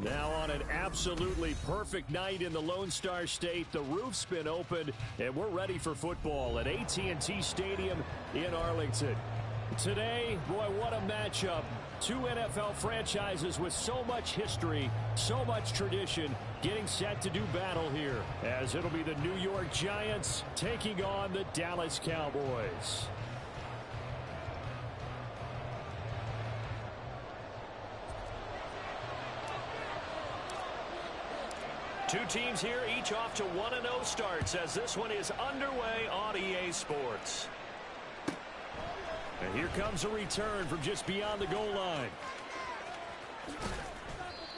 Now on an absolutely perfect night in the Lone Star State, the roof's been opened, and we're ready for football at AT&T Stadium in Arlington. Today, boy, what a matchup. Two NFL franchises with so much history, so much tradition, getting set to do battle here, as it'll be the New York Giants taking on the Dallas Cowboys. Two teams here, each off to 1-0 starts as this one is underway on EA Sports. And here comes a return from just beyond the goal line.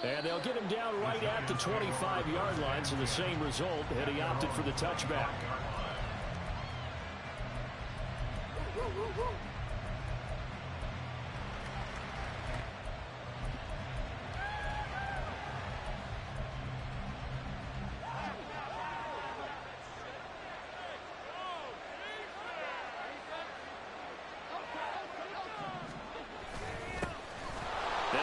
And they'll get him down right at the 25-yard line, so the same result, and he opted for the touchback.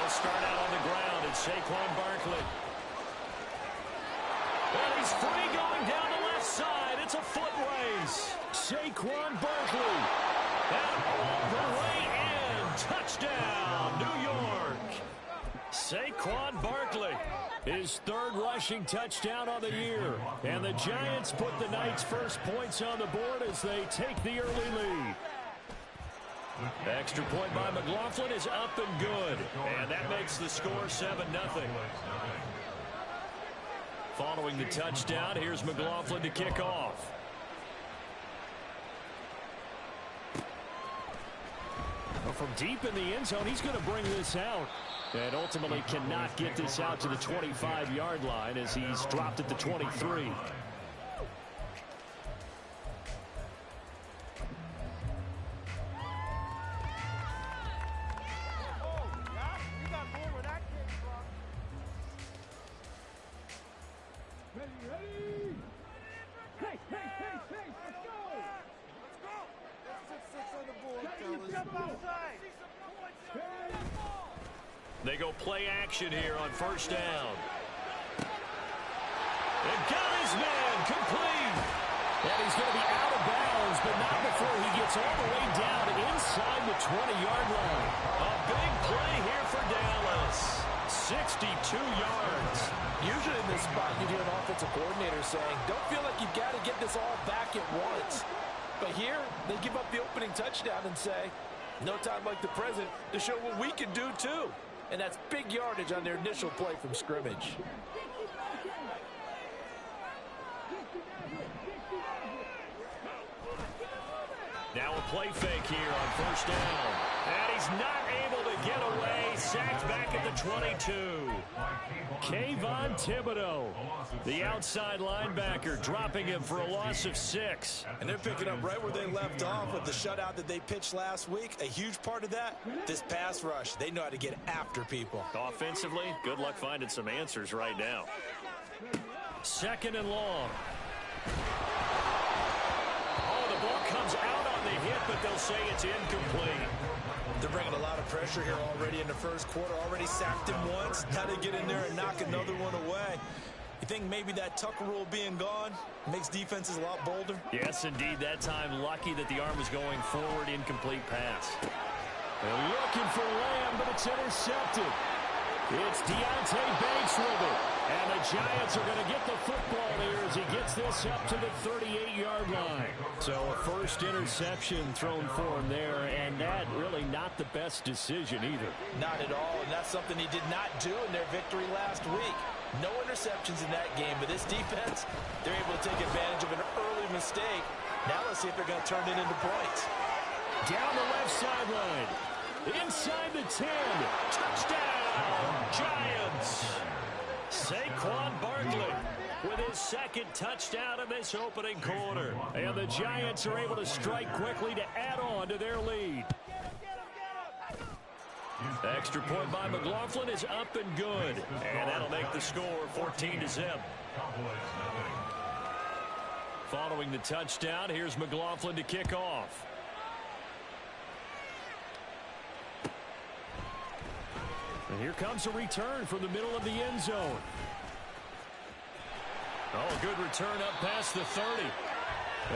Start out on the ground, it's Saquon Barkley. And he's free going down the left side. It's a foot race. Saquon Barkley. And all the way in. Touchdown, New York. Saquon Barkley. His third rushing touchdown on the year. And the Giants put the Knights' first points on the board as they take the early lead. Extra point by McLaughlin is up and good. And that makes the score 7-0. Following the touchdown, here's McLaughlin to kick off. Well, from deep in the end zone, he's going to bring this out. And ultimately cannot get this out to the 25-yard line as he's dropped at the 23. They go play action here on first down. And got his man complete. And he's going to be out of bounds, but not before he gets all the way down inside the 20-yard line. A big play here for Dallas. 62 yards. Usually in this spot, you'd hear an offensive coordinator saying, don't feel like you've got to get this all back at once. But here, they give up the opening touchdown and say, no time like the present to show what we can do too. And that's big yardage on their initial play from scrimmage. Now a play fake here on first down. And he's not able to get away. Sacked back at the 22. Kayvon Thibodeau, the outside linebacker, dropping him for a loss of 6. And they're picking up right where they left off with the shutout that they pitched last week. A huge part of that, this pass rush. They know how to get after people. Offensively, good luck finding some answers right now. Second and long. Oh, the ball comes out on the hit, but they'll say it's incomplete. They're bringing a lot of pressure here already in the first quarter. Already sacked him once. Got to get in there and knock another one away. You think maybe that Tucker rule being gone makes defenses a lot bolder? Yes, indeed. That time, lucky that the arm was going forward. Incomplete pass. They're looking for Lamb, but it's intercepted. It's Deontay Banks with it. And the Giants are going to get the football here as he gets this up to the 38-yard line. So a first interception thrown for him there, and that really not the best decision either. Not at all, and that's something he did not do in their victory last week. No interceptions in that game, but this defense, they're able to take advantage of an early mistake. Now let's see if they're going to turn it into points. Down the left sideline. Inside the 10. Touchdown, Giants. Saquon Barkley with his second touchdown in this opening quarter. And the Giants are able to strike quickly to add on to their lead. Extra point by McLaughlin is up and good. And that'll make the score 14-0. Following the touchdown, here's McLaughlin to kick off. And here comes a return from the middle of the end zone. Oh, good return up past the 30.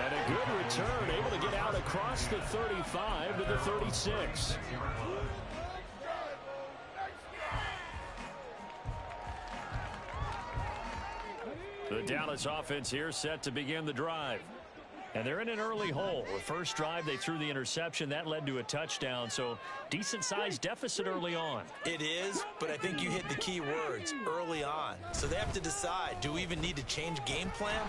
And a good return, able to get out across the 35 to the 36. The Dallas offense here set to begin the drive. And they're in an early hole. The first drive, they threw the interception. That led to a touchdown, so decent-sized deficit early on. It is, but I think you hit the key words, early on. So they have to decide, do we even need to change game plan,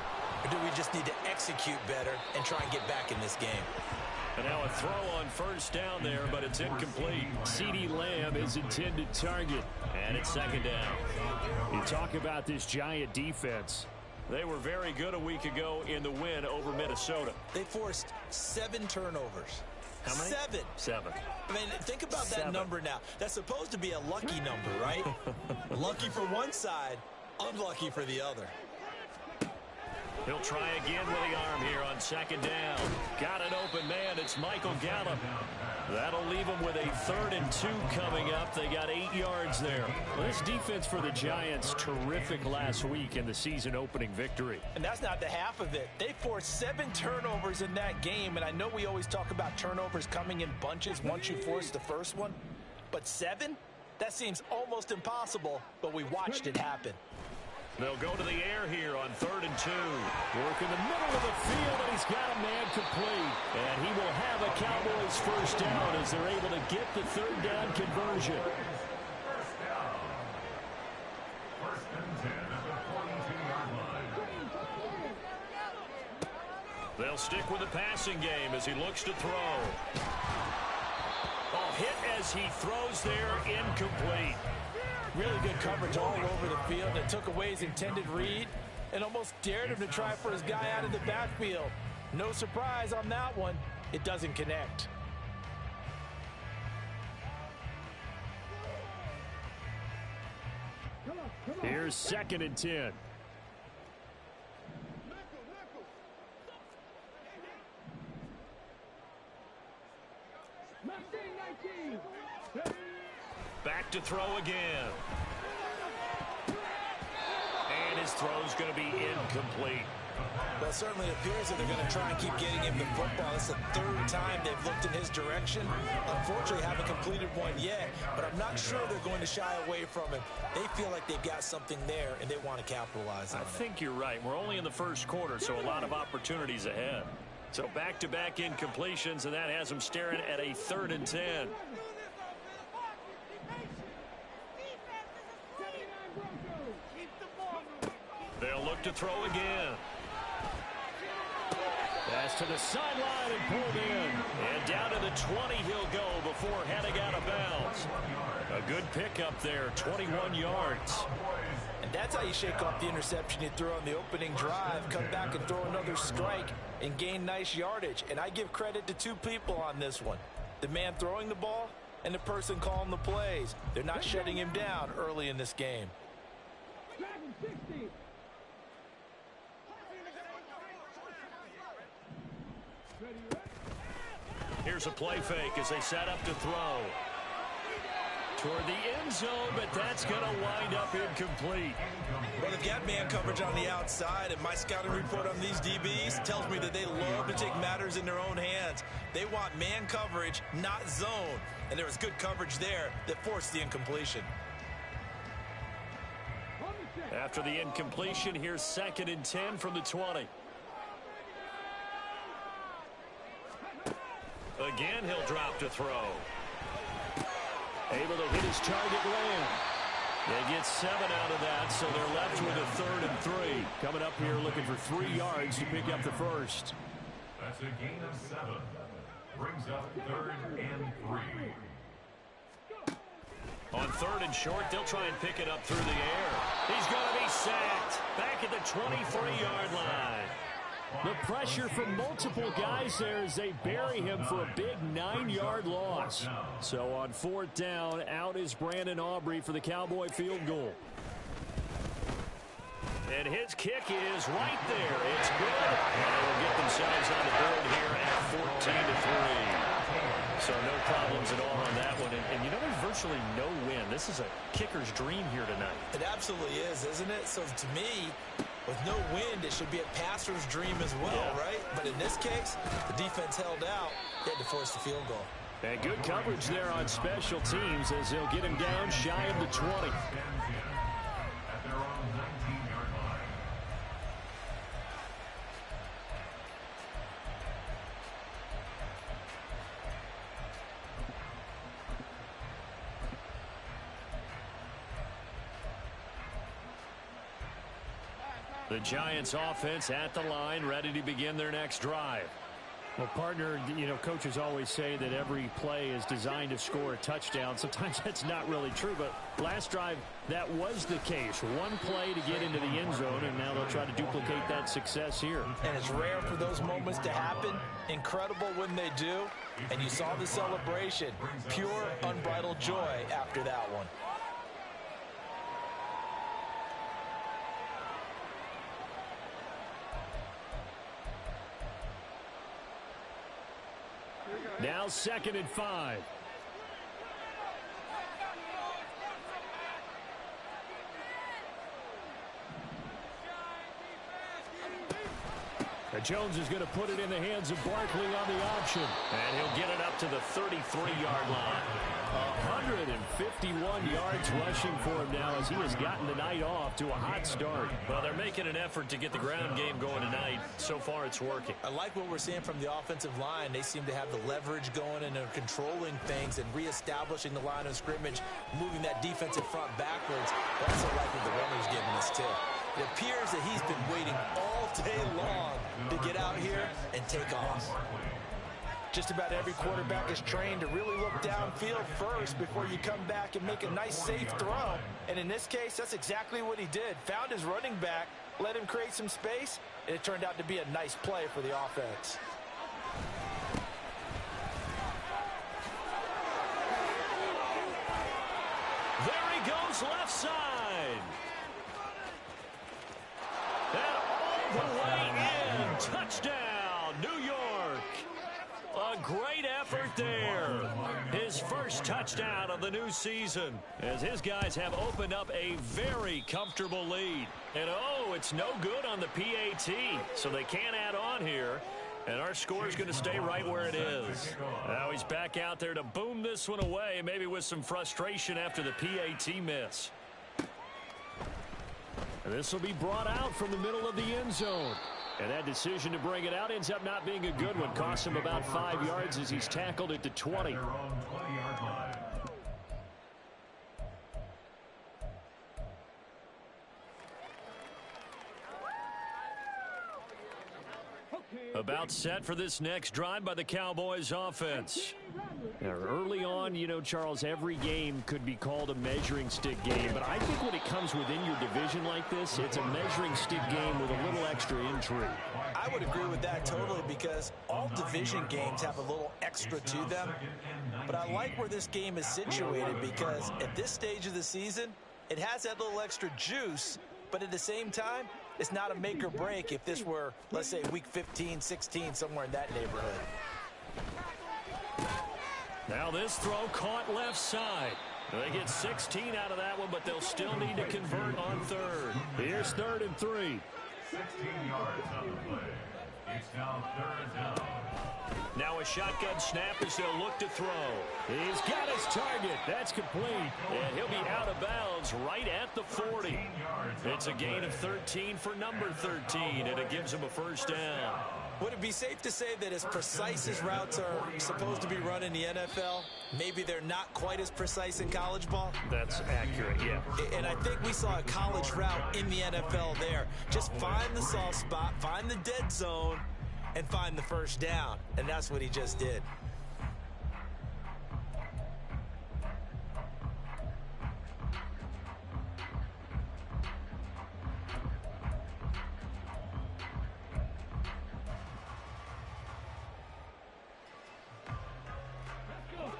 or do we just need to execute better and try and get back in this game? And now a throw on first down there, but it's incomplete. CeeDee Lamb is intended target, and it's second down. You talk about this Giant defense. They were very good a week ago in the win over Minnesota. They forced 7 turnovers. How many? 7. I mean, think about that number now. That's supposed to be a lucky number, right? Lucky for one side, unlucky for the other. He'll try again with the arm here on second down. Got an open man. It's Michael Gallup. That'll leave him with a 3rd and 2 coming up. They got 8 yards there. Well, this defense for the Giants, terrific last week in the season opening victory. And that's not the half of it. They forced 7 turnovers in that game, and I know we always talk about turnovers coming in bunches once you force the first one. But 7? That seems almost impossible, but we watched it happen. They'll go to the air here on 3rd and 2. Work in the middle of the field, and he's got a man complete. And he will have a Cowboys first down as they're able to get the 3rd down conversion. First and 10 at the 42-yard line. They'll stick with the passing game as he looks to throw. Oh, hit as he throws there, incomplete. Really good coverage all over the field. It took away his intended read and almost dared him to try for his guy out of the backfield. No surprise on that one. It doesn't connect. Here's 2nd and 10. Back to throw again. And his throw's going to be incomplete. Well, it certainly appears that they're going to try and keep getting him the football. It's the 3rd time they've looked in his direction. Unfortunately, haven't completed one yet, but I'm not sure they're going to shy away from him. They feel like they've got something there, and they want to capitalize on it. I think you're right. We're only in the first quarter, so a lot of opportunities ahead. So back-to-back incompletions, and that has them staring at a 3rd and 10. They'll look to throw again. Pass to the sideline and pulled in. And down to the 20 he'll go before heading out of bounds. A good pickup there, 21 yards. And that's how you shake off the interception you threw on the opening drive. Come back and throw another strike and gain nice yardage. And I give credit to 2 people on this one. The man throwing the ball and the person calling the plays. They're not shutting him down early in this game. Here's a play fake as they set up to throw. Toward the end zone, but that's going to wind up incomplete. Well, they've got man coverage on the outside, and my scouting report on these DBs tells me that they love to take matters in their own hands. They want man coverage, not zone. And there was good coverage there that forced the incompletion. After the incompletion, here's 2nd and 10 from the 20. Again, he'll drop to throw. Able to hit his target Lamb. They get 7 out of that, so they're left with a 3rd and 3. Coming up here looking for 3 yards to pick up the first. That's a gain of 7. Brings up 3rd and 3. On 3rd and short, they'll try and pick it up through the air. He's going to be sacked back at the 23-yard line. The pressure from multiple guys there as they bury him for a big 9-yard loss. So on 4th down, out is Brandon Aubrey for the Cowboy field goal. And his kick is right there. It's good. And they'll get themselves on the board here at 14-3. So no problems at all on that one. And you know, there's virtually no wind. This is a kicker's dream here tonight. It absolutely is, isn't it? So to me, with no wind, it should be a passer's dream as well, right? But in this case, the defense held out. They had to force the field goal. And good coverage there on special teams as they'll get him down shy of the 20. At their own 19-yard line. The Giants offense at the line, ready to begin their next drive. Well, partner, you know, coaches always say that every play is designed to score a touchdown. Sometimes that's not really true, but last drive, that was the case. One play to get into the end zone, and now they'll try to duplicate that success here. And it's rare for those moments to happen. Incredible when they do. And you saw the celebration. Pure, unbridled joy after that one. Now 2nd and 5. Jones is going to put it in the hands of Barkley on the option. And he'll get it up to the 33-yard line. 151 yards rushing for him now as he has gotten the night off to a hot start. Well, they're making an effort to get the ground game going tonight. So far, it's working. I like what we're seeing from the offensive line. They seem to have the leverage going and they're controlling things and reestablishing the line of scrimmage, moving that defensive front backwards. But I also like what the runner's giving us, too. It appears that he's been waiting all day long to get out here and take off. Just about every quarterback is trained to really look downfield first before you come back and make a nice, safe throw. And in this case, that's exactly what he did. Found his running back, let him create some space, and it turned out to be a nice play for the offense. There he goes, left side. And all the way in. Touchdown, New York. A great effort there. His first touchdown of the new season as his guys have opened up a very comfortable lead. And oh, it's no good on the PAT, so they can't add on here. And our score is going to stay right where it is. Now he's back out there to boom this one away, maybe with some frustration after the PAT miss. And this will be brought out from the middle of the end zone. And that decision to bring it out ends up not being a good one. Costs him about 5 yards as he's tackled at the 20. Their own 20-yard line. About set for this next drive by the Cowboys offense. Now, early on, you know, Charles, every game could be called a measuring stick game. But I think when it comes within your division like this, it's a measuring stick game with a little extra intrigue. I would agree with that totally because all division games have a little extra to them. But I like where this game is situated because at this stage of the season, it has that little extra juice. But at the same time, it's not a make or break if this were, let's say, week 15, 16, somewhere in that neighborhood. Now this throw caught left side. They get 16 out of that one, but they'll still need to convert on third. Here's 3rd and 3. 16 yards on the play. It's now 3rd down. Now a shotgun snap as they'll look to throw. He's got his target. That's complete. And he'll be out of bounds right at the 40. It's a gain of 13 for number 13, and it gives him a first down. Would it be safe to say that as precise as routes are supposed to be run in the NFL, maybe they're not quite as precise in college ball? That's accurate, yeah. And I think we saw a college route in the NFL there. Just find the soft spot, find the dead zone, and find the first down. And that's what he just did.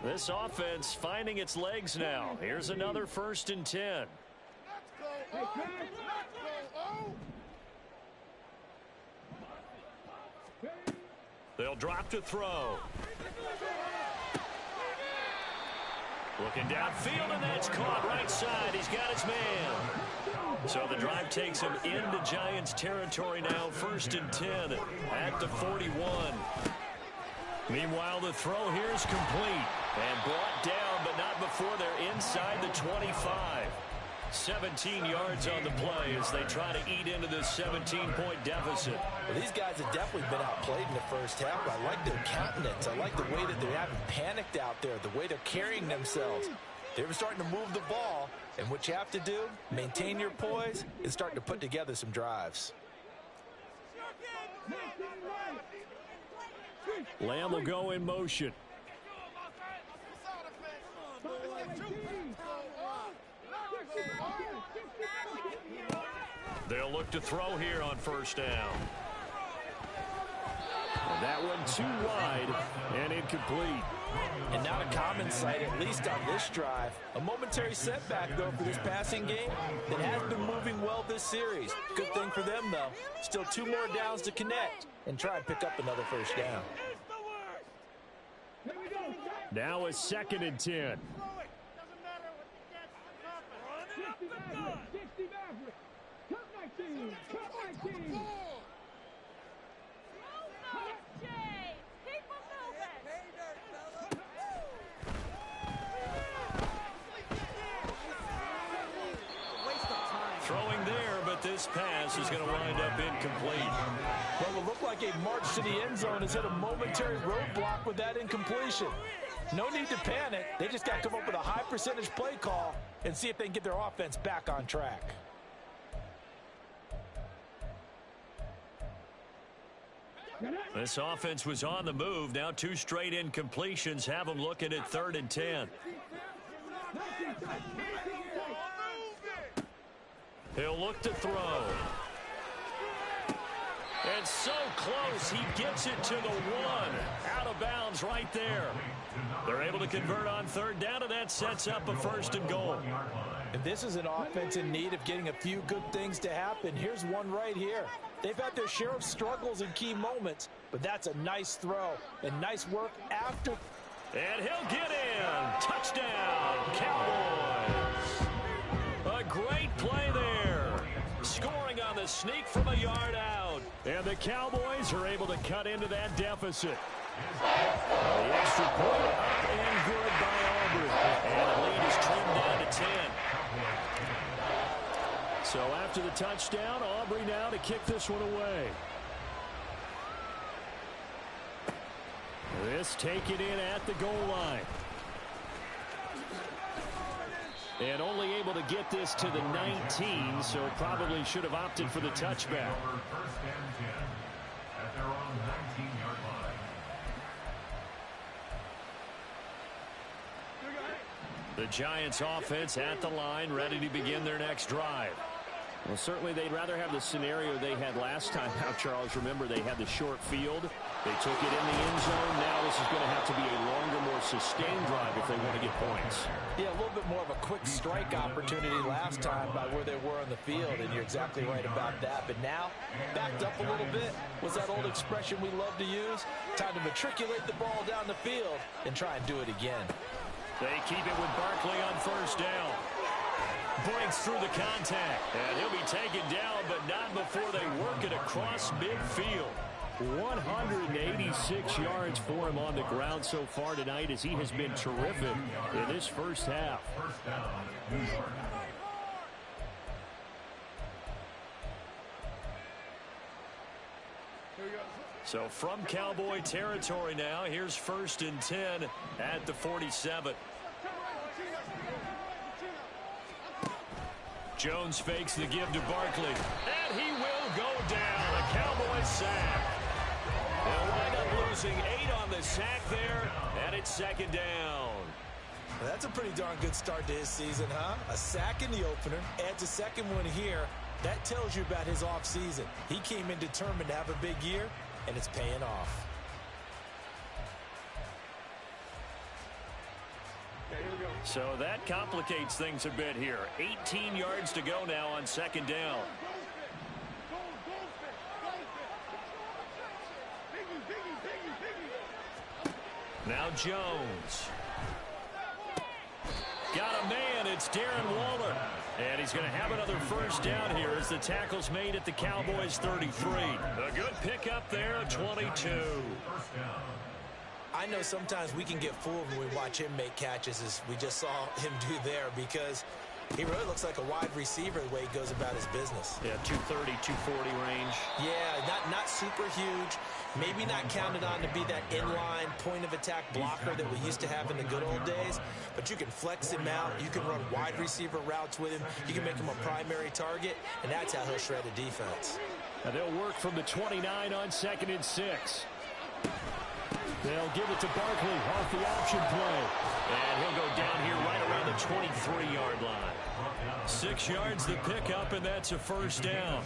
This offense finding its legs now. Here's another 1st and 10. They'll drop to throw. Looking downfield, and that's caught right side. He's got his man. So the drive takes him into Giants territory now, 1st and 10 at the 41. Meanwhile, the throw here is complete and brought down, but not before they're inside the 25. 17 yards on the play as they try to eat into this 17-point deficit. Well, these guys have definitely been outplayed in the first half. I like their countenance. I like the way that they haven't panicked out there, the way they're carrying themselves. They're starting to move the ball, and what you have to do, maintain your poise, and starting to put together some drives. Lamb will go in motion. They'll look to throw here on 1st down. And that one too wide and incomplete. And not a common sight, at least on this drive. A momentary setback, though, for this passing game that has been moving well this series. Good thing for them, though. Still 2 more downs to connect and try and pick up another 1st down. Now a 2nd and 10. Throwing there, but this pass is going to wind up incomplete. Well, it looked like a march to the end zone has hit a momentary roadblock with that incompletion. No need to panic. They just got to come up with a high percentage play call and see if they can get their offense back on track. This offense was on the move. Now 2 straight incompletions have them looking at 3rd and 10. He'll look to throw. And so close, he gets it to the 1. Out of bounds right there. They're able to convert on 3rd down, and that sets up a 1st and goal. And this is an offense in need of getting a few good things to happen. Here's one right here. They've had their share of struggles in key moments, but that's a nice throw and nice work after. And he'll get in. Touchdown, Cowboys. A great play there. Scoring on the sneak from a yard out. And the Cowboys are able to cut into that deficit. The extra point up and good by Aubrey. And the lead is trimmed down to 10. So after the touchdown, Aubrey now to kick this one away. This taken in at the goal line. And only able to get this to the 19, so probably should have opted for the touchback. First and 10 at their own 19-yard line. The Giants offense at the line, ready to begin their next drive. Well, certainly they'd rather have the scenario they had last time out, Charles. Remember, they had the short field. They took it in the end zone. Now this is going to have to be a longer, more sustained drive if they want to get points. Yeah, a little bit more of a quick strike opportunity last time by where they were on the field, and you're exactly right about that. But now, backed up a little bit, was that old expression we love to use? Time to matriculate the ball down the field and try and do it again. They keep it with Barkley on 1st down. Breaks through the contact, and he'll be taken down, but not before they work it across midfield. 186 yards for him on the ground so far tonight, as he has been terrific in this first half. First down, New York. So from Cowboy territory now, here's 1st and 10 at the 47. Jones fakes the give to Barkley, and he will go down. A Cowboy sack. They'll wind up losing 8 on the sack there, and it's 2nd down. Well, that's a pretty darn good start to his season, huh? A sack in the opener, adds a second one here. That tells you about his offseason. He came in determined to have a big year, and it's paying off. So that complicates things a bit here. 18 yards to go now on 2nd down. Now Jones. got a man. It's Darren Waller. And he's going to have another first down here as the tackle's made at the Cowboys 33. A good pickup there, 22. I know sometimes we can get fooled when we watch him make catches, as we just saw him do there, because he really looks like a wide receiver the way he goes about his business. Yeah, 230, 240 range. Yeah, not super huge. Maybe not counted on to be that inline point-of-attack blocker that we used to have in the good old days. But you can flex him out. You can run wide receiver routes with him. You can make him a primary target, and that's how he'll shred a defense. Now they'll work from the 29 on 2nd and 6. They'll give it to Barkley off the option play. And he'll go down here right around the 23-yard line. 6 yards the pickup, and that's a first down.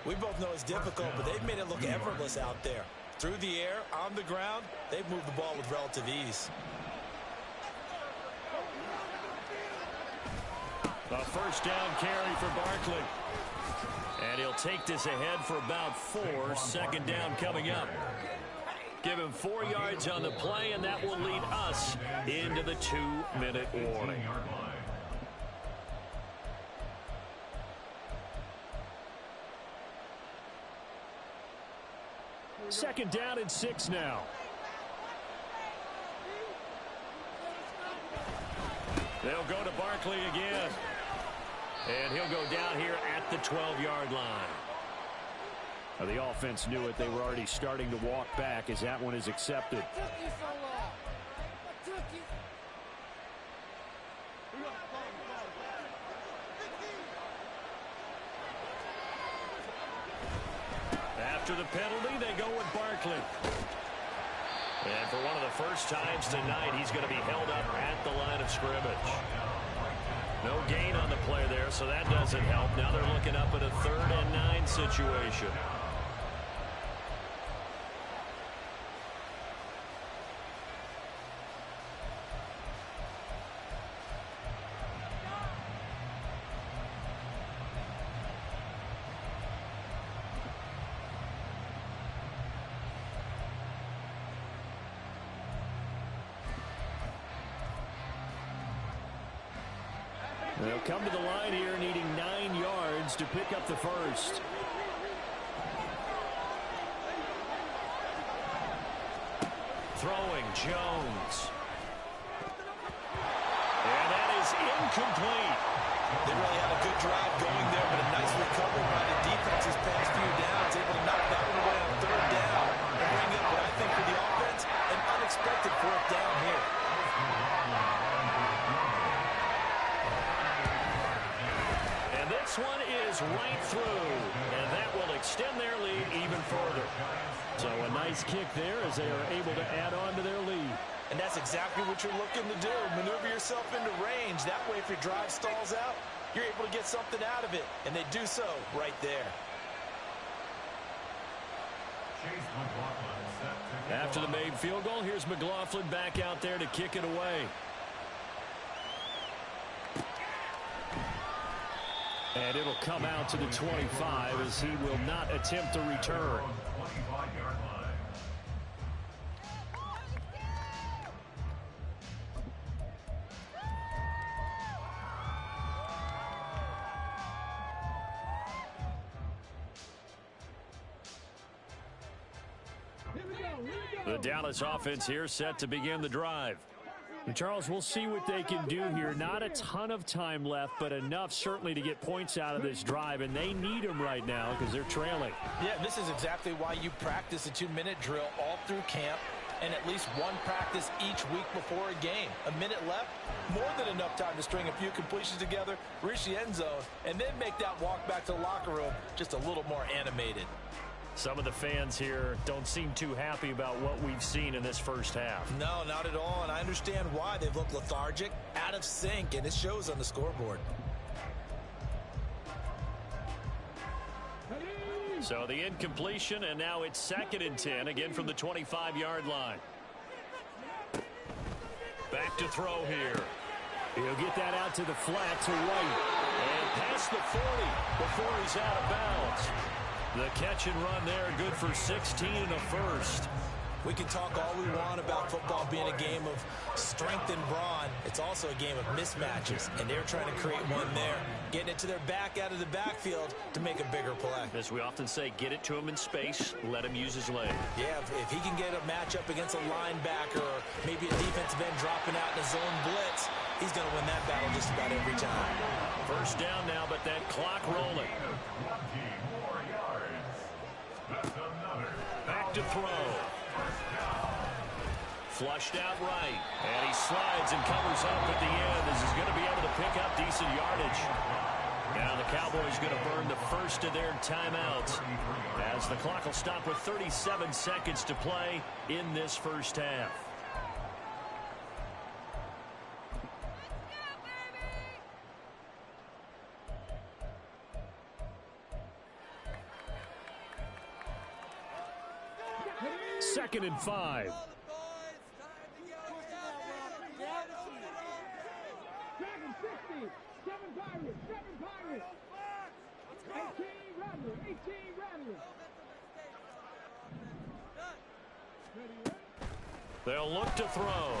We both know it's difficult, but they've made it look effortless out there. Through the air, on the ground, they've moved the ball with relative ease. A first down carry for Barkley. And he'll take this ahead for about 4. 2nd down coming up. Give him 4 yards on the play, and that will lead us into the 2-minute warning. 2nd down and 6 now. They'll go to Barkley again. And he'll go down here at the 12-yard line. Now, the offense knew it. They were already starting to walk back as that one is accepted. After the penalty, they go with Barkley. And for one of the first times tonight, he's going to be held up at the line of scrimmage. No gain on the play there, so that doesn't help. Now they're looking up at a 3rd and 9 situation. They'll come to the line here needing 9 yards to pick up the first. Throwing Jones. And that is incomplete. They really had a good drive going there, but a nice recovery by the defense his past few downs, able to knock that one away on 3rd down and bring up what I think for the offense, an unexpected 4th down here. This one is right through, and that will extend their lead even further. So a nice kick there as they are able to add on to their lead. And that's exactly what you're looking to do. Maneuver yourself into range. That way, if your drive stalls out, you're able to get something out of it. And they do so right there. After the made field goal, here's McLaughlin back out there to kick it away. And it'll come out to the 25 as he will not attempt to return. The Dallas offense here set to begin the drive. And Charles, we'll see what they can do here. Not a ton of time left, but enough certainly to get points out of this drive, and they need them right now because they're trailing. Yeah, this is exactly why you practice a 2-minute drill all through camp and at least one practice each week before a game. A minute left, more than enough time to string a few completions together, reach the end zone, and then make that walk back to the locker room just a little more animated. Some of the fans here don't seem too happy about what we've seen in this first half. No, not at all, and I understand why. They've looked lethargic, out of sync, and it shows on the scoreboard. So the incompletion, and now it's 2nd and 10, again from the 25-yard line. Back to throw here. He'll get that out to the flat to White. And past the 40 before he's out of bounds. The catch and run there, good for 16 and a first. We can talk all we want about football being a game of strength and brawn. It's also a game of mismatches, and they're trying to create one there, getting it to their back out of the backfield to make a bigger play. As we often say, get it to him in space, let him use his leg. Yeah, if he can get a matchup against a linebacker or maybe a defensive end dropping out in a zone blitz, he's going to win that battle just about every time. First down now, but that clock rolling. 20 more yards. That's another. Back to throw. Flushed out right. And he slides and covers up at the end as he's going to be able to pick up decent yardage. Now the Cowboys going to burn the first of their timeouts as the clock will stop with 37 seconds to play in this first half. Second and 5. They'll look to throw.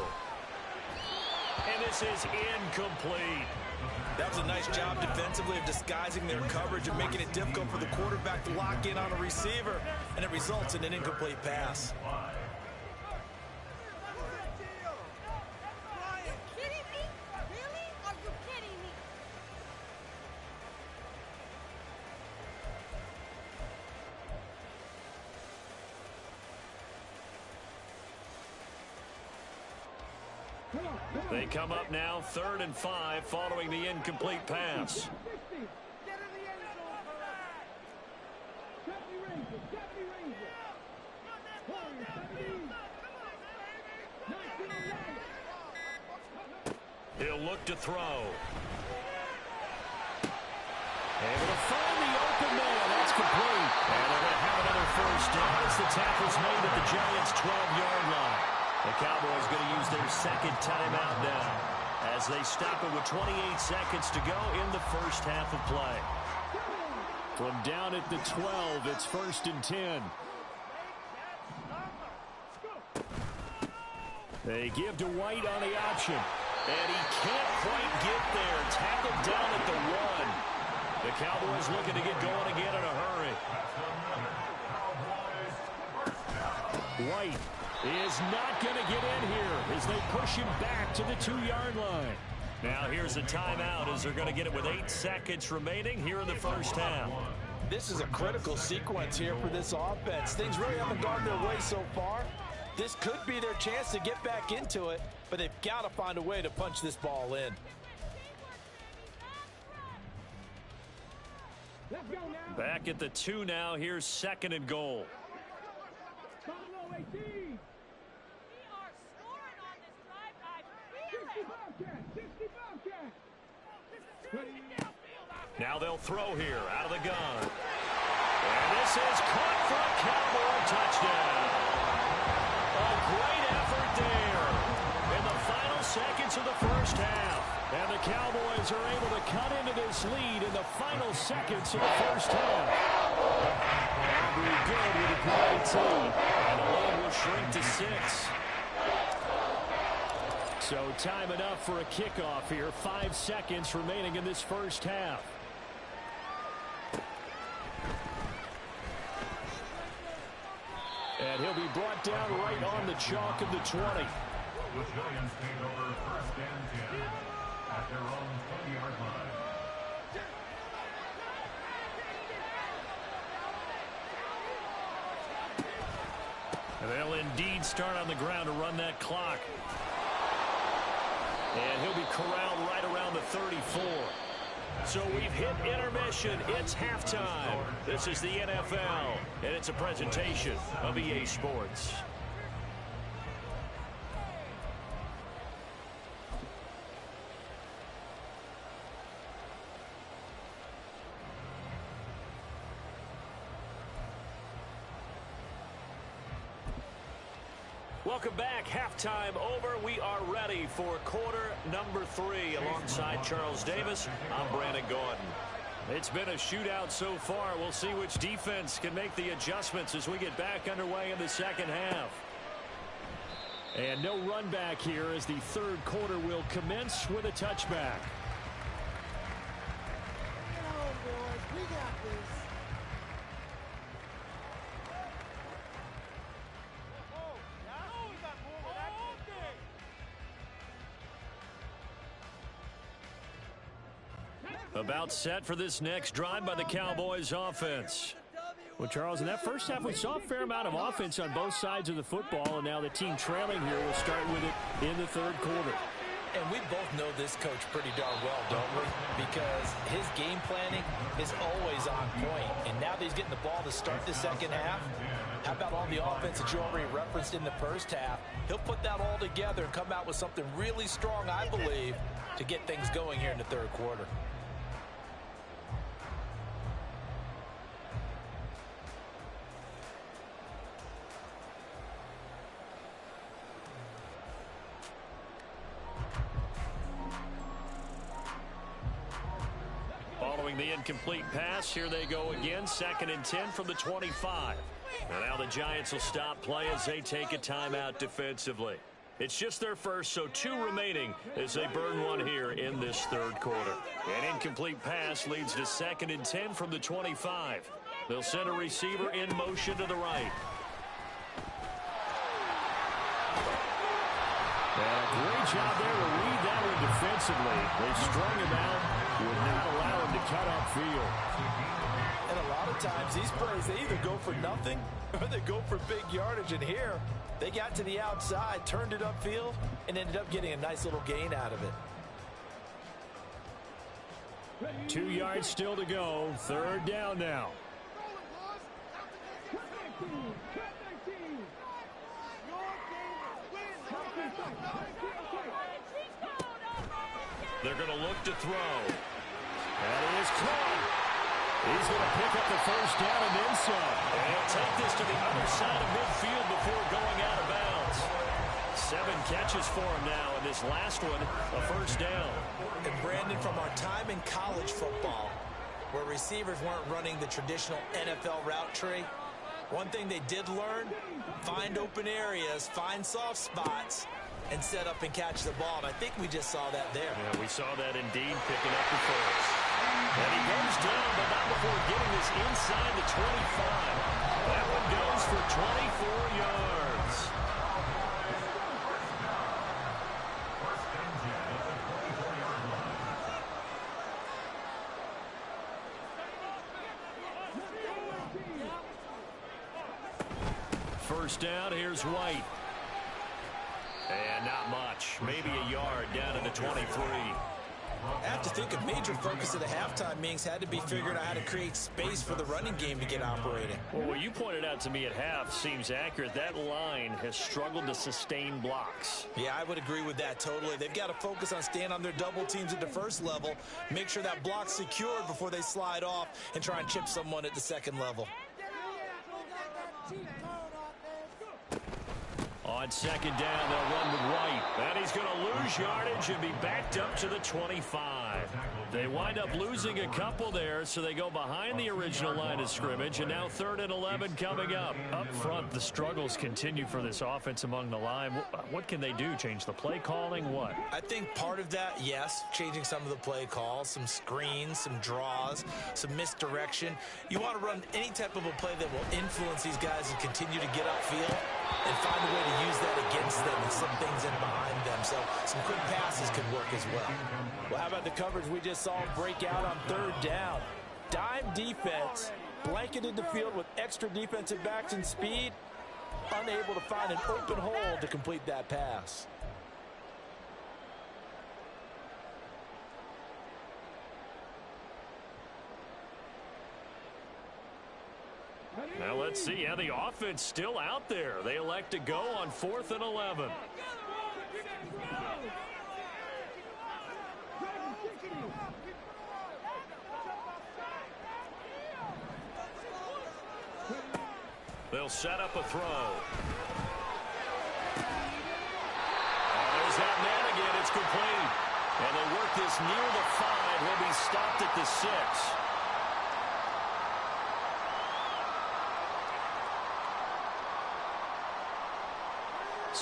And this is incomplete. That was a nice job defensively of disguising their coverage and making it difficult for the quarterback to lock in on a receiver, and it results in an incomplete pass. They come up now, 3rd and 5, following the incomplete pass. He'll look to throw. Able to find the open man. That's complete. And they're going to have another first down as the tackle's made at the Giants' 12-yard line. The Cowboys going to use their second timeout now as they stop it with 28 seconds to go in the first half of play. From down at the 12, it's 1st and 10. They give to White on the option. And he can't quite get there. Tackled down at the 1. The Cowboys looking to get going again in a hurry. White is not going to get in here as they push him back to the 2-yard line. Now here's a timeout as they're going to get it with 8 seconds remaining here in the first half. This is a critical sequence here for this offense. Things really haven't gone their way so far. This could be their chance to get back into it, but they've got to find a way to punch this ball in. Back at the 2 now. Here's 2nd and goal. Now they'll throw here out of the gun. And this is caught for a Cowboy touchdown. A great effort there in the final seconds of the first half. And the Cowboys are able to cut into this lead in the final seconds of the first half. Andrew Good with a great team. And the lead will shrink to 6. So time enough for a kickoff here. 5 seconds remaining in this first half. And he'll be brought down right on the chalk of the 20. The Giants take over 1st and 10 at their own 20-yard line. And they'll indeed start on the ground to run that clock. And he'll be corralled right around the 34. So we've hit intermission. It's halftime. This is the NFL, and it's a presentation of EA Sports. Welcome back. Halftime over. We are ready for quarter number 3. Alongside Charles Davis, I'm Brandon Gordon. It's been a shootout so far. We'll see which defense can make the adjustments as we get back underway in the second half. And no run back here as the third quarter will commence with a touchback. About set for this next drive by the Cowboys offense. Well, Charles, in that first half, we saw a fair amount of offense on both sides of the football, and now the team trailing here will start with it in the third quarter. And we both know this coach pretty darn well, don't we? Because his game planning is always on point. And now that he's getting the ball to start the second half, how about all the offense that you already referenced in the first half? He'll put that all together and come out with something really strong, I believe, to get things going here in the third quarter. Following the incomplete pass, here they go again. 2nd and 10 from the 25. And now the Giants will stop play as they take a timeout defensively. It's just their first, so 2 remaining as they burn one here in this third quarter. An incomplete pass leads to 2nd and 10 from the 25. They'll send a receiver in motion to the right. And a great job there to read that one defensively. They strung him out, would not allow him to cut upfield. And a lot of times these plays, they either go for nothing or they go for big yardage. And here, they got to the outside, turned it upfield, and ended up getting a nice little gain out of it. 2 yards still to go. Third down now. They're going to look to throw. That is caught. He's going to pick up the first down and then some. And he'll take this to the other side of midfield before going out of bounds. 7 catches for him now, and this last one, a first down. And Brandon, from our time in college football, where receivers weren't running the traditional NFL route tree, one thing they did learn, find open areas, find soft spots, and set up and catch the ball. And I think we just saw that there. Yeah, we saw that indeed, picking up the first. And he goes down, but not before getting this inside the 25. That one goes for 24 yards. First down, here's White. And not much. Maybe a yard down to the 23. I have to think a major focus of the halftime meetings had to be figuring out how to create space for the running game to get operating. Well, what you pointed out to me at half seems accurate. That line has struggled to sustain blocks. Yeah, I would agree with that totally. They've got to focus on staying on their double teams at the first level, make sure that block's secured before they slide off and try and chip someone at the second level. On second down, they'll run with White. And he's going to lose yardage and be backed up to the 25. They wind up losing a couple there, so they go behind the original line of scrimmage, and now 3rd and 11 coming up. Up front, the struggles continue for this offense among the line. What can they do? Change the play calling? What? I think part of that, yes, changing some of the play calls, some screens, some draws, some misdirection. You want to run any type of a play that will influence these guys and continue to get upfield and find a way to use that against them and slip things in behind them. So some quick passes could work as well. Well, how about the coverage we just saw break out on 3rd down? Dime defense, blanketed the field with extra defensive backs and speed, unable to find an open hole to complete that pass. Now let's see how the offense still out there. They elect to go on 4th and 11. They'll set up a throw. There's that man again. It's complete. And they work this near the 5. He'll be stopped at the 6.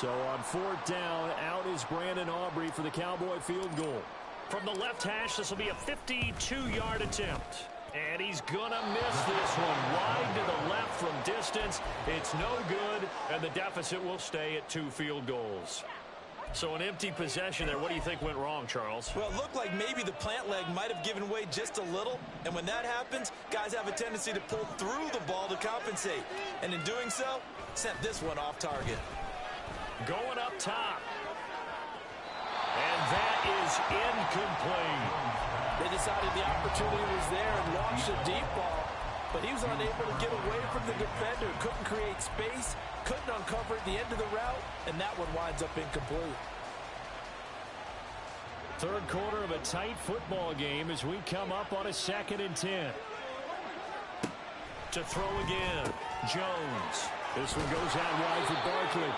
So on fourth down, out is Brandon Aubrey for the Cowboy field goal. From the left hash, this will be a 52-yard attempt. And he's going to miss this one wide to the left from distance. It's no good, and the deficit will stay at 2 field goals. So an empty possession there. What do you think went wrong, Charles? Well, it looked like maybe the plant leg might have given way just a little. And when that happens, guys have a tendency to pull through the ball to compensate. And in doing so, sent this one off target. Going up top. And that is incomplete. They decided the opportunity was there and launched a deep ball, but he was unable to get away from the defender. Couldn't create space, couldn't uncover at the end of the route, and that one winds up incomplete. Third quarter of a tight football game as we come up on a 2nd and 10. To throw again, Jones. This one goes out wide for Barkley.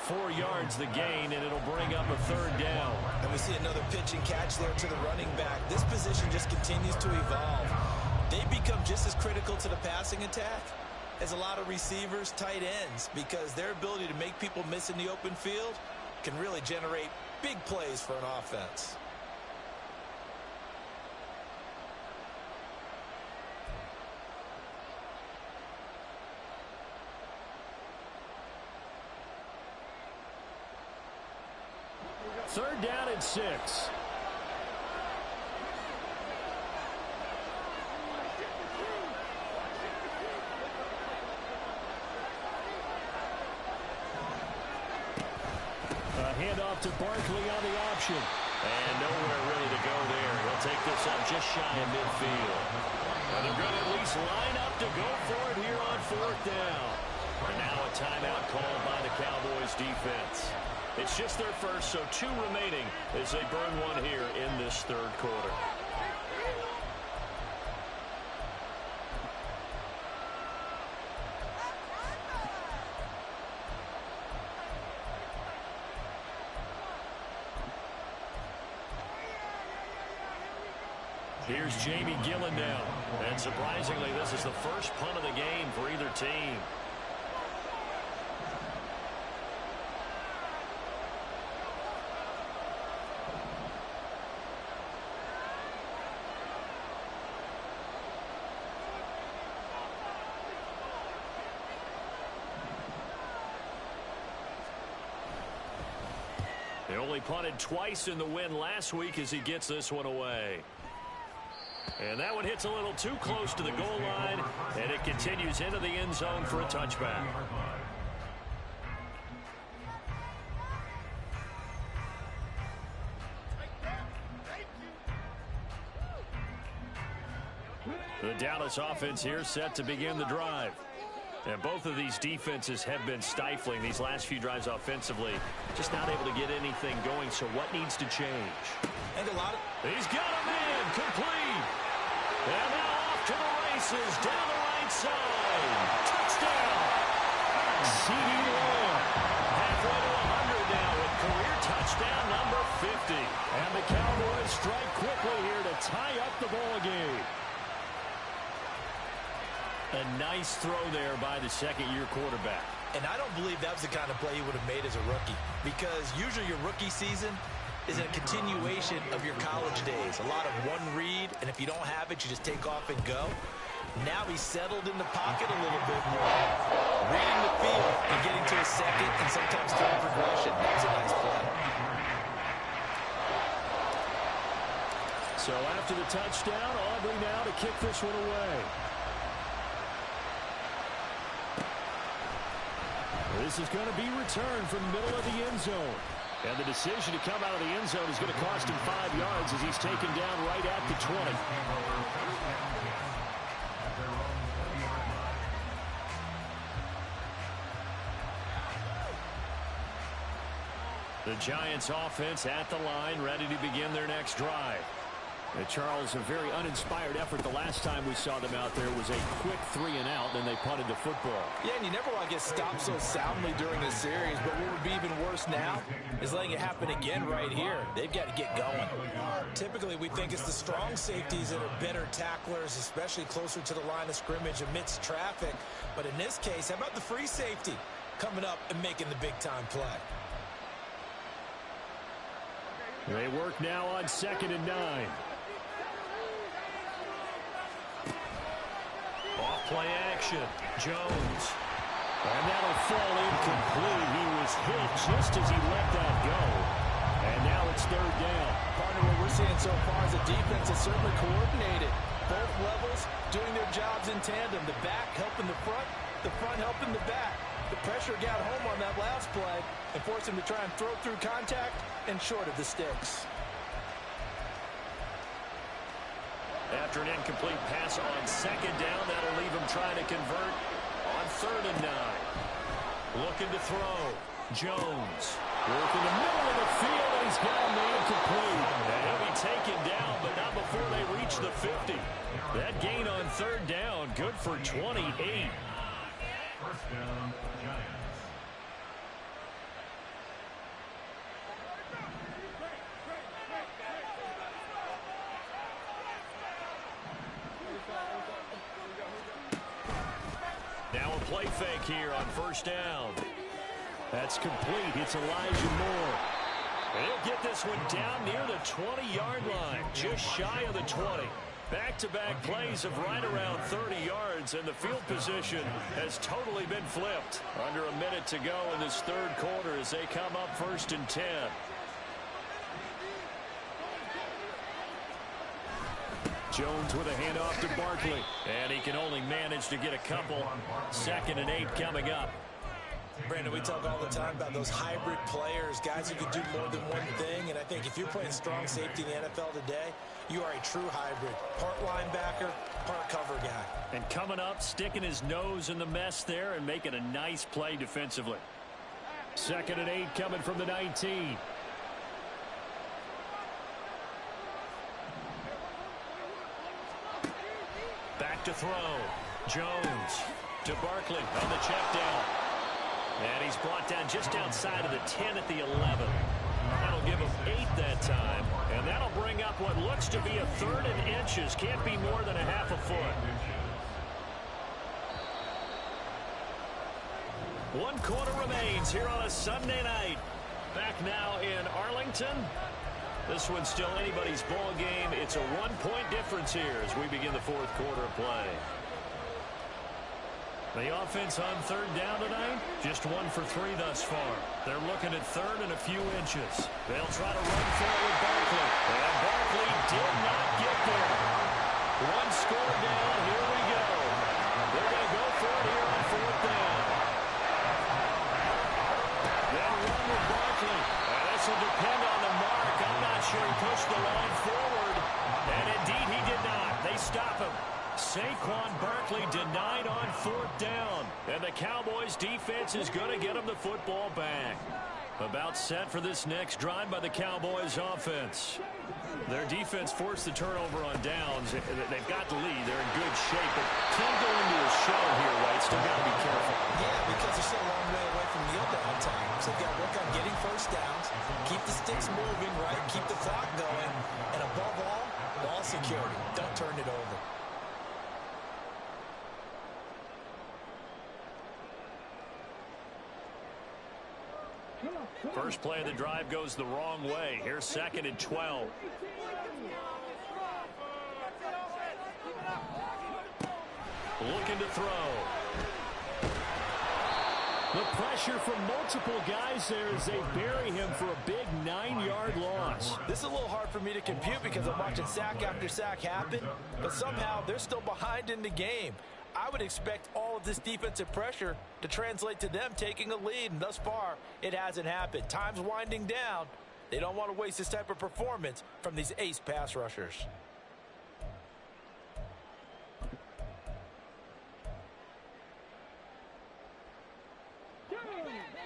4 yards the gain, and it'll bring up a 3rd down. And we see another pitch and catch there to the running back. This position just continues to evolve. They become just as critical to the passing attack as a lot of receivers, tight ends, because their ability to make people miss in the open field can really generate big plays for an offense. Third down and 6. A handoff to Barkley on the option. And nowhere really to go there. He'll take this up just shy of midfield. And they're going to at least line up to go for it here on 4th down. And now a timeout called by the Cowboys defense. It's just their first, so 2 remaining as they burn one here in this 3rd quarter. Here's Jamie Gillen now. And surprisingly, this is the first punt of the game for either team. They only punted twice in the win last week as he gets this one away. And that one hits a little too close to the goal line, and it continues into the end zone for a touchback. The Dallas offense here set to begin the drive. And both of these defenses have been stifling these last few drives offensively. Just not able to get anything going, so what needs to change? And a lot of... He's got a man, complete. And now off to the races, down the right side. Touchdown. CeeDee Lamb. Halfway to 100 now with career touchdown number 50. And the Cowboys strike quickly here to tie up the ball game. A nice throw there by the second-year quarterback. And I don't believe that was the kind of play he would have made as a rookie, because usually your rookie season is a continuation of your college days. A lot of one read, and if you don't have it, you just take off and go. Now he's settled in the pocket a little bit more, reading the field and getting to a second and sometimes third progression. That was a nice play. So after the touchdown, Aubrey now to kick this one away. This is going to be returned from the middle of the end zone. And the decision to come out of the end zone is going to cost him 5 yards as he's taken down right at the 20. The Giants offense at the line, ready to begin their next drive. And Charles, a very uninspired effort the last time we saw them out there was a quick 3-and-out, and they punted the football. Yeah, and you never want to get stopped so soundly during the series, but what would be even worse now is letting it happen again right here. They've got to get going. Typically, we think it's the strong safeties that are better tacklers, especially closer to the line of scrimmage amidst traffic. But in this case, how about the free safety? coming up and making the big-time play. They work now on 2nd and 9. Off-play action. Jones. And that'll fall incomplete. He was hit just as he let that go. And now it's 3rd down. Partner, what we're seeing so far is the defense is certainly coordinated. Both levels doing their jobs in tandem. The back helping the front helping the back. The pressure got home on that last play and forced him to try and throw through contact and short of the sticks. After an incomplete pass on 2nd down, that'll leave him trying to convert on 3rd and 9. Looking to throw. Jones. Working the middle of the field, and he's got him incomplete. And he'll be taken down, but not before they reach the 50. That gain on 3rd down, good for 28. 1st down, Giants. Now a play fake here on 1st down. That's complete. It's Elijah Moore. And he'll get this one down near the 20-yard line, just shy of the 20. Back-to-back plays of right around 30 yards, and the field position has totally been flipped. Under a minute to go in this 3rd quarter as they come up 1st and 10. Jones with a handoff to Barkley. And he can only manage to get a couple. 2nd and 8 coming up. Brandon, we talk all the time about those hybrid players, guys who can do more than one thing, and I think if you're playing strong safety in the NFL today, you are a true hybrid. Part linebacker, part cover guy. And coming up, sticking his nose in the mess there and making a nice play defensively. 2nd and 8 coming from the 19. Back to throw. Jones to Barkley on the check down. And he's brought down just outside of the 10 at the 11. That'll give him 8 that time. And that'll bring up what looks to be a 3rd and inches. Can't be more than a half a foot. 1 quarter remains here on a Sunday night. Back now in Arlington. This one's still anybody's ball game. It's a 1-point difference here as we begin the 4th quarter of play. The offense on 3rd down tonight, just 1 for 3 thus far. They're looking at 3rd and a few inches. They'll try to run for it with Barkley. And Barkley did not get there. 1 score down. Here we go. They're going to go for it here on 4th down. They'll run with Barkley. And this will depend on the mark. I'm not sure he pushed the line forward. And indeed he did not. They stop him. Saquon Barkley denied on 4th down. And the Cowboys defense is going to get him the football back. About set for this next drive by the Cowboys offense. Their defense forced the turnover on downs. They've got the lead. They're in good shape. But can't go into a show here, right? Still got to be careful. Yeah, because they're still a long way away from kneel down time. So they've got to work on getting 1st downs, keep the sticks moving, right? Keep the clock going. And above all, ball security. Don't turn it over. First play of the drive goes the wrong way. Here's 2nd and 12. Looking to throw. The pressure from multiple guys there as they bury him for a big 9-yard loss. This is a little hard for me to compute because I'm watching sack after sack happen, but somehow they're still behind in the game. I would expect all of this defensive pressure to translate to them taking a lead, and thus far, it hasn't happened. Time's winding down. They don't want to waste this type of performance from these ace pass rushers.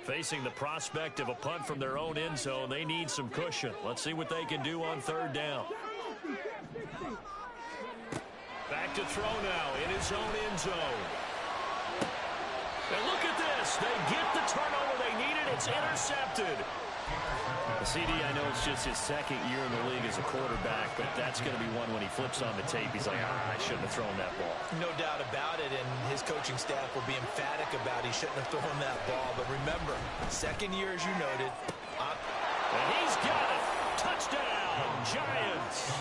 Facing the prospect of a punt from their own end zone, they need some cushion. Let's see what they can do on 3rd down. Back to throw now in his own end zone. And look at this. They get the turnover they needed. It's intercepted. CD, I know it's just his second year in the league as a quarterback, but that's going to be one when he flips on the tape. He's like, I shouldn't have thrown that ball. No doubt about it, and his coaching staff will be emphatic about he shouldn't have thrown that ball. But remember, second year, as you noted. And he's got it. Touchdown, Giants.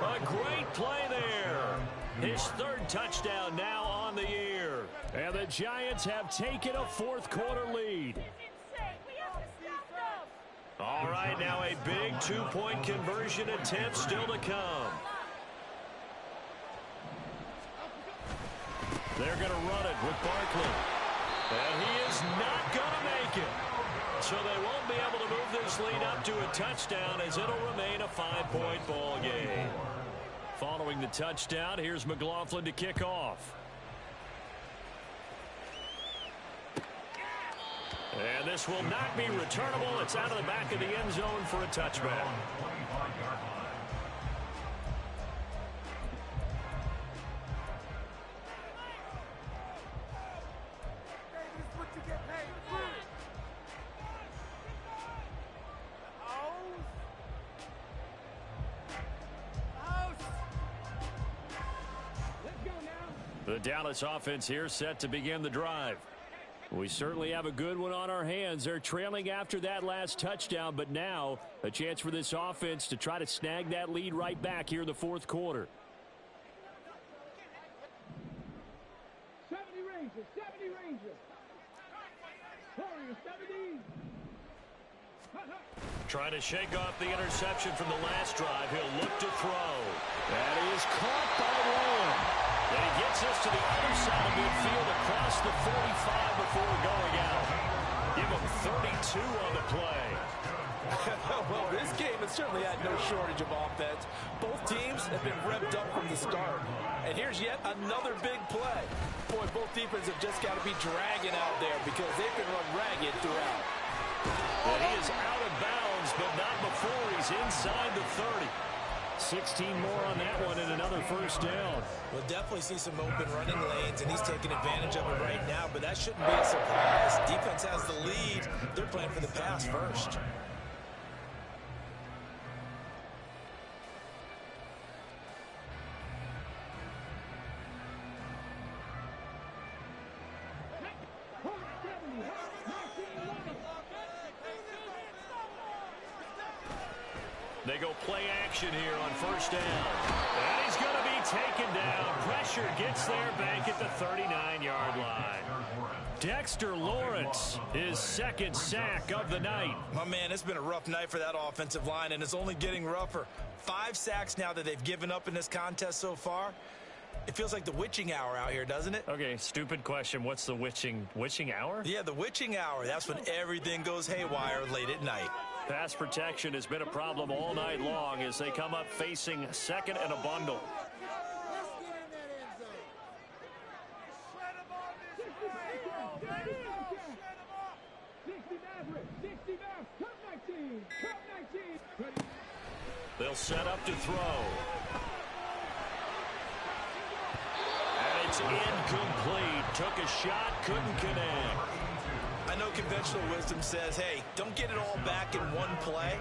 A great play there. His third touchdown now on the year. And the Giants have taken a fourth-quarter lead. All right, now a big two-point conversion attempt still to come. They're going to run it with Barkley. And he is not going to make it. So they won't be able to move this lead up to a touchdown as it'll remain a 5-point ball game. Following the touchdown, here's McLaughlin to kick off. And this will not be returnable. It's out of the back of the end zone for a touchback. The Dallas offense here set to begin the drive. We certainly have a good one on our hands. They're trailing after that last touchdown, but now a chance for this offense to try to snag that lead right back here in the fourth quarter. 70 Rangers, 70 Rangers. Warriors, 70. Trying to shake off the interception from the last drive. He'll look to throw. And he is caught by Rowland. And he gets us to the other side of midfield across the 45 before going out. Give him 32 on the play. Well, this game has certainly had no shortage of offense. Both teams have been revved up from the start. And here's yet another big play. Boy, both defenses have just got to be dragging out there because they've been run ragged throughout. And he is out of bounds, but not before he's inside the 30. 16 more on that one and another first down. We'll definitely see some open running lanes, and he's taking advantage of it right now, but that shouldn't be a surprise. Defense has the lead. They're playing for the pass first. They go play action here on first down. And he's going to be taken down. Pressure gets there back at the 39-yard line. Dexter Lawrence, his second sack of the night. My man, it's been a rough night for that offensive line, and it's only getting rougher. 5 sacks now that they've given up in this contest so far. It feels like the witching hour out here, doesn't it? Okay, stupid question. What's the witching hour? Yeah, the witching hour. That's when everything goes haywire late at night. Pass protection has been a problem all night long as they come up facing second and a bundle. They'll set up to throw. And it's incomplete. Took a shot, couldn't connect. I know conventional wisdom says, hey, don't get it all back in one play.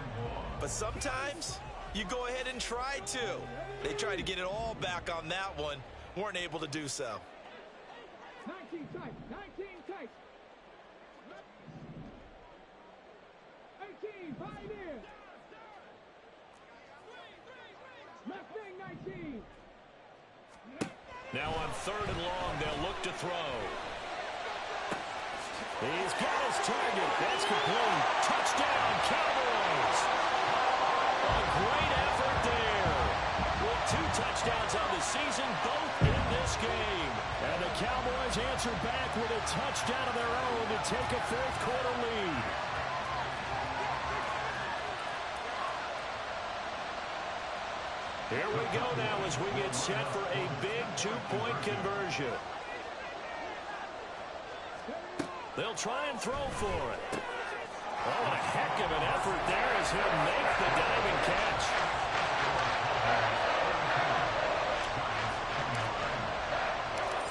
But sometimes you go ahead and try to. They tried to get it all back on that one. Weren't able to do so. 19 tight, 19 tight. 18, 5 in. Left wing, 19. Now on third and long, they'll look to throw. He's got his target. That's complete. Touchdown, Cowboys. A great effort there. With 2 touchdowns on the season, both in this game. And the Cowboys answer back with a touchdown of their own to take a fourth-quarter lead. Here we go now as we get set for a big 2-point conversion. They'll try and throw for it. Oh, a heck of an effort there as he'll make the diving catch.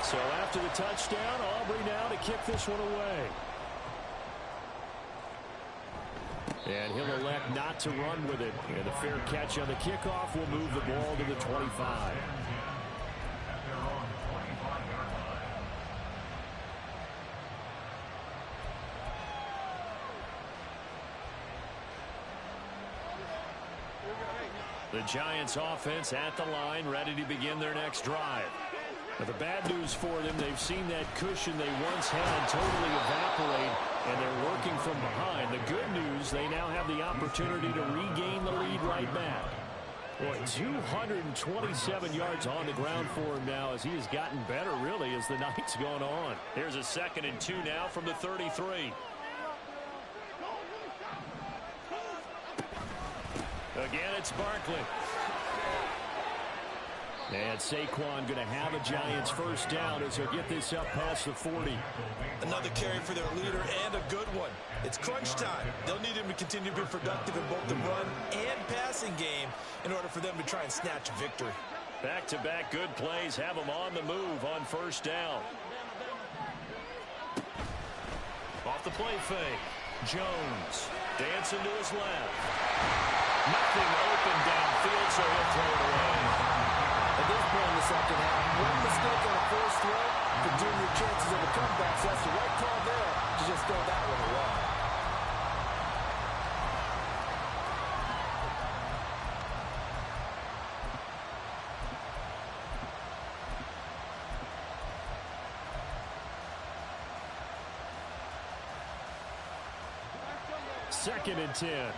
So after the touchdown, Aubrey now to kick this one away. And he'll elect not to run with it. And a fair catch on the kickoff will move the ball to the 25. The Giants offense at the line, ready to begin their next drive. But the bad news for them, they've seen that cushion they once had totally evaporate, and they're working from behind. The good news, they now have the opportunity to regain the lead right back. Boy, 227 yards on the ground for him now as he has gotten better, really, as the night's gone on. Here's a 2nd and 2 now from the 33. Again, it's Barkley. And Saquon going to have a Giants first down as they'll get this up past the 40. Another carry for their leader and a good one. It's crunch time. They'll need him to continue to be productive in both the run and passing game in order for them to try and snatch a victory. Back-to-back good plays have them on the move on first down. Off the play fake. Jones dancing to his left. Nothing open downfield, so he'll throw it away. At this point in the second half, one mistake on a first throw could doom your chances of a comeback. So that's the right call there to just throw that one away. Second and 10.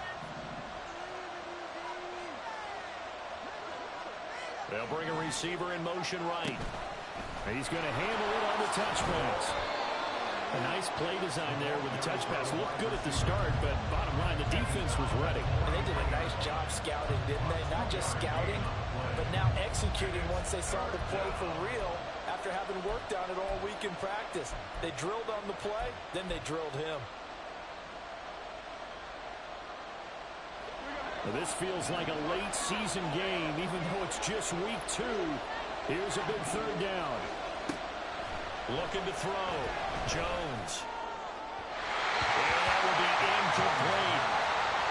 They'll bring a receiver in motion right. He's going to handle it on the touch pass. A nice play design there with the touch pass. Looked good at the start, but bottom line, the defense was ready. And they did a nice job scouting, didn't they? Not just scouting, but now executing once they saw the play for real after having worked on it all week in practice. They drilled on the play, then they drilled him. Well, this feels like a late season game, even though it's just week 2. Here's a big third down. Looking to throw. Jones. And that will be incomplete.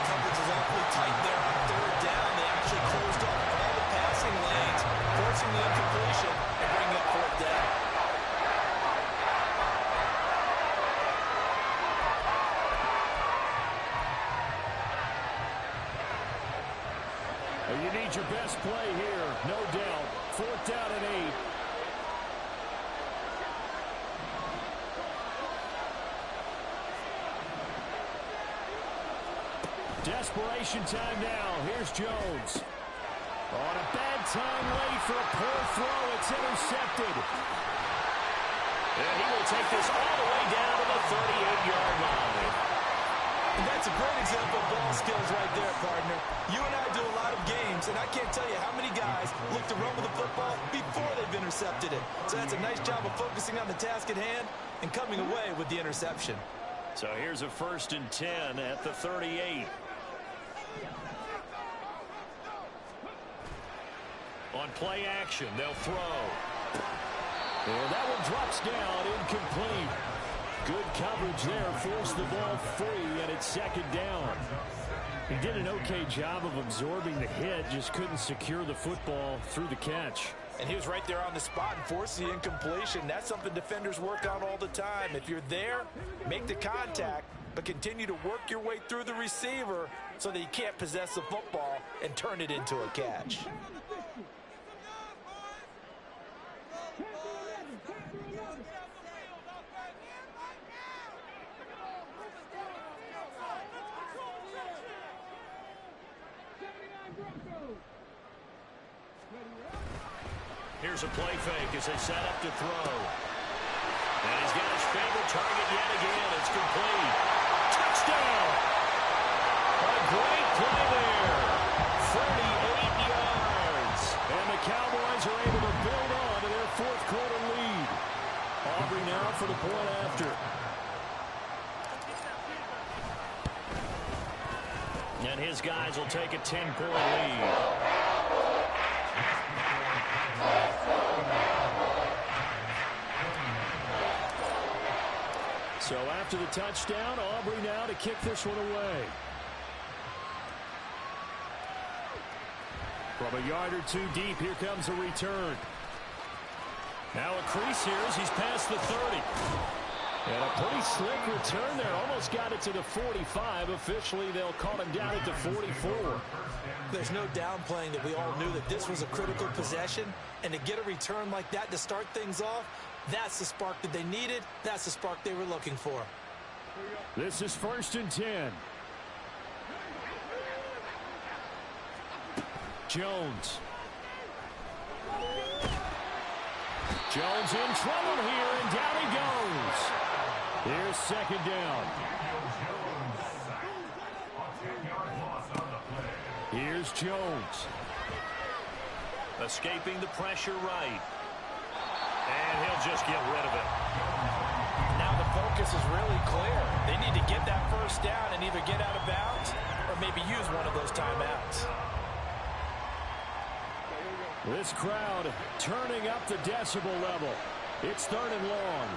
Coverage is awfully tight there on third down. They actually closed off all the passing lanes, forcing the incompletion and bringing up fourth down. You need your best play here, no doubt. Fourth down and 8. Desperation time now. Here's Jones. On a bad time late for a poor throw. It's intercepted. And he will take this all the way down to the 38-yard line. And that's a great example of ball skills right there, partner. You and I do a lot of games, and I can't tell you how many guys look to run with the football before they've intercepted it. So that's a nice job of focusing on the task at hand and coming away with the interception. So here's a 1st and 10 at the 38. On play action, they'll throw. And that one drops down, incomplete. Good coverage there, forced the ball free, and it's second down. He did an okay job of absorbing the hit, just couldn't secure the football through the catch. And he was right there on the spot and forced the incompletion. That's something defenders work on all the time. If you're there, make the contact, but continue to work your way through the receiver so that you can't possess the football and turn it into a catch. Here's a play fake as they set up to throw. And he's got his favorite target yet again. It's complete. Touchdown! A great play there. 38 yards. And the Cowboys are able to build on to their fourth quarter lead. Aubrey now for the point after. And his guys will take a 10-point lead. So after the touchdown, Aubrey now to kick this one away. From a yard or two deep, here comes a return. Now a crease here as he's past the 30. And a pretty slick return there. Almost got it to the 45. Officially, they'll call him down at the 44. There's no downplaying that we all knew that this was a critical possession. And to get a return like that to start things off, that's the spark that they needed. That's the spark they were looking for. This is 1st and 10. Jones. Jones in trouble here, and down he goes. Here's 2nd down. Here's Jones. Escaping the pressure right. And he'll just get rid of it. Now the focus is really clear. They need to get that 1st down and either get out of bounds or maybe use one of those timeouts. This crowd turning up the decibel level. It's 3rd and long.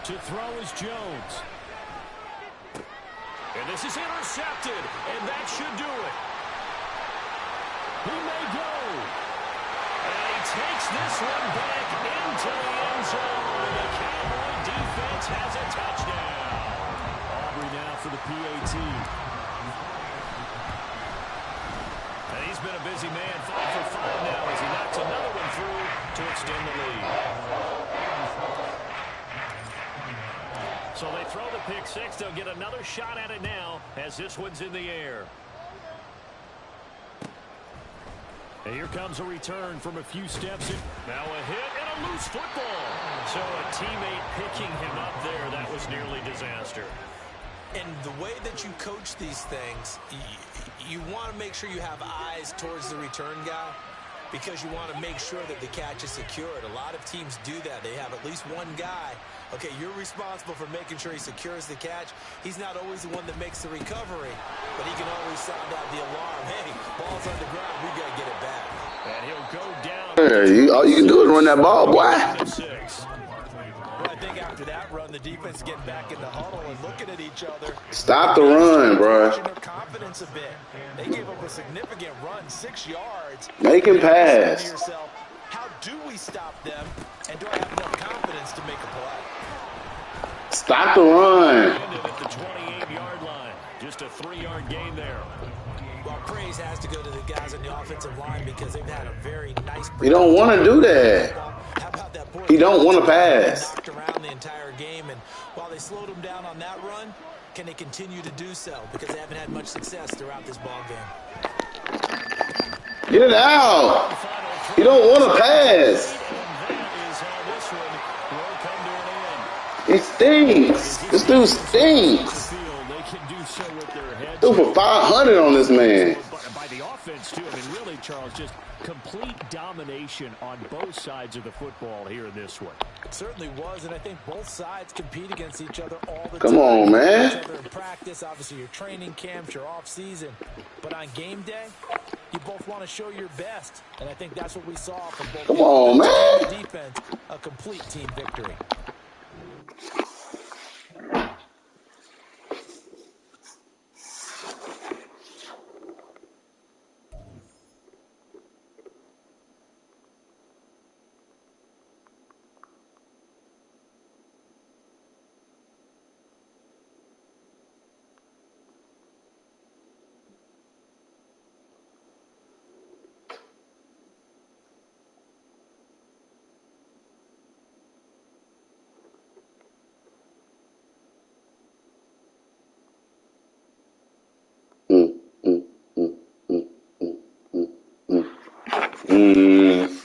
To throw is Jones. And this is intercepted, and that should do it. He may go. And he takes this one back into the end zone. The Cowboy defense has a touchdown. Aubrey now for the PAT. And he's been a busy man, 5 for 5 now as he knocks another one through to extend the lead. So they throw the pick six. They'll get another shot at it now as this one's in the air. And here comes a return from a few steps in. Now a hit and a loose football. So a teammate picking him up there. That was nearly disaster. And the way that you coach these things, you want to make sure you have eyes towards the return guy because you want to make sure that the catch is secured. A lot of teams do that. They have at least one guy. Okay, you're responsible for making sure he secures the catch. He's not always the one that makes the recovery, but he can always sound out the alarm. Hey, ball's on the ground. We got to get it back. And he'll go down. Hey, all you can do is run that ball, boy. Well, I think after that run, the defense getting back in the huddle and looking at each other. Stop the run, bro. Their confidence a bit. They gave up a significant run, 6 yards. Make him pass. Say to yourself, how do we stop them? And do I have enough confidence to make a play? Stop the run. At the 28-yard line. Just a 3-yard gain there. Well, praise has to go to the guys on the offensive line because they've had a very nice. You don't want to do that. How about that boy? He don't want to pass. Knocked around the entire game, and while they slowed him down on that run, can they continue to do so? Because they haven't had much success throughout this ball game. Get it out. You don't want to pass. He stinks. This dude stinks. Threw for 500 on this man. By the offense, too. I mean, really, Charles, just complete domination on both sides of the football here in this one. It certainly was, and I think both sides compete against each other all the time. Come on, man. Each other in practice, obviously your training camps, your off season, but on game day, you both want to show your best, and I think that's what we saw from both. Come on, man. Defense, a complete team victory. Mm.